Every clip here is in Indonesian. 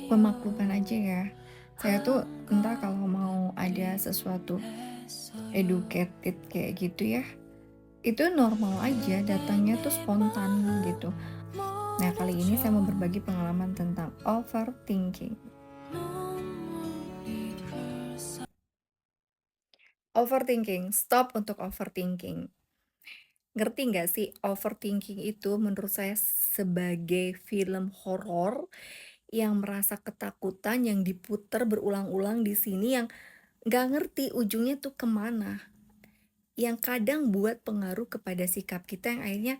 Memaklumkan aja ya. Saya tuh entah kalau mau ada sesuatu educated kayak gitu ya, itu normal aja datangnya tuh spontan gitu. Nah, kali ini saya mau berbagi pengalaman tentang overthinking. Overthinking, stop untuk overthinking. Ngerti nggak sih overthinking itu menurut saya sebagai film horor yang merasa ketakutan yang diputer berulang-ulang di sini yang nggak ngerti ujungnya tuh kemana. Yang kadang buat pengaruh kepada sikap kita yang akhirnya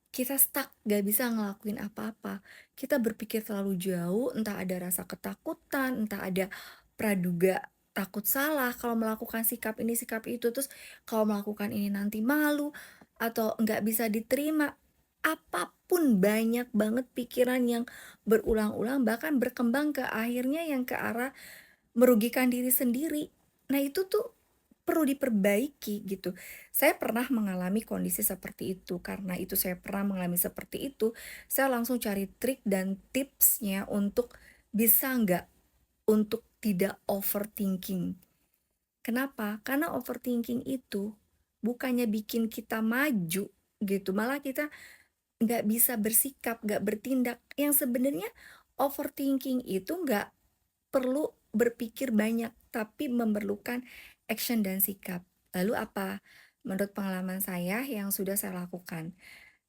kita stuck, gak bisa ngelakuin apa-apa. Kita berpikir terlalu jauh, entah ada rasa ketakutan, entah ada praduga takut salah kalau melakukan sikap ini, sikap itu, terus kalau melakukan ini nanti malu, atau nggak bisa diterima. Apapun banyak banget pikiran yang berulang-ulang, bahkan berkembang ke akhirnya yang ke arah merugikan diri sendiri. Nah itu tuh perlu diperbaiki gitu. Saya pernah mengalami kondisi seperti itu, karena itu saya pernah mengalami seperti itu, saya langsung cari trik dan tipsnya untuk bisa nggak untuk tidak overthinking. Kenapa? Karena overthinking itu bukannya bikin kita maju gitu, malah kita nggak bisa bersikap, nggak bertindak. Yang sebenarnya overthinking itu nggak perlu berpikir banyak, tapi memerlukan action dan sikap. Lalu apa? Menurut pengalaman saya yang sudah saya lakukan.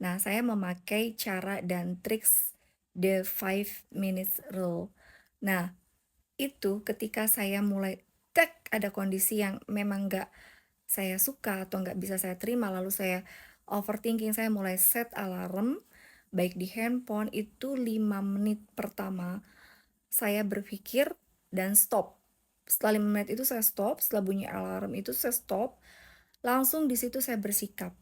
Nah, saya memakai cara dan triks the 5 minutes rule. Nah, itu ketika saya mulai ada kondisi yang memang nggak saya suka atau nggak bisa saya terima, lalu saya overthinking, saya mulai set alarm, baik di handphone itu 5 menit pertama saya berpikir dan stop. Setelah 5 menit itu saya stop, setelah bunyi alarm itu saya stop, langsung di situ saya bersikap,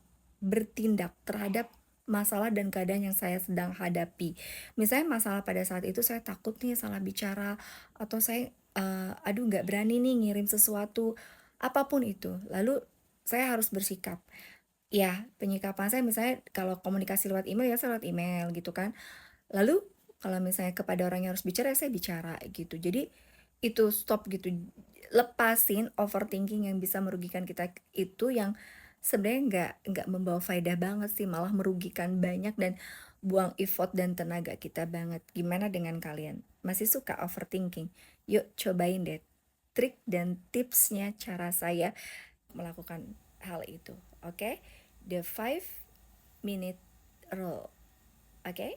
bertindak terhadap masalah dan keadaan yang saya sedang hadapi. Misalnya masalah pada saat itu saya takut nih salah bicara, atau saya, aduh nggak berani nih ngirim sesuatu, apapun itu. Lalu saya harus bersikap. Ya, penyikapan saya misalnya kalau komunikasi lewat email, ya saya lewat email gitu kan. Lalu kalau misalnya kepada orang yang harus bicara, ya saya bicara gitu. Jadi itu stop gitu, lepasin overthinking yang bisa merugikan kita itu yang sebenarnya nggak membawa faedah banget sih, malah merugikan banyak dan buang effort dan tenaga kita banget. Gimana dengan kalian? Masih suka overthinking? Yuk cobain deh trik dan tipsnya cara saya melakukan hal itu, oke? The 5 minute rule, oke?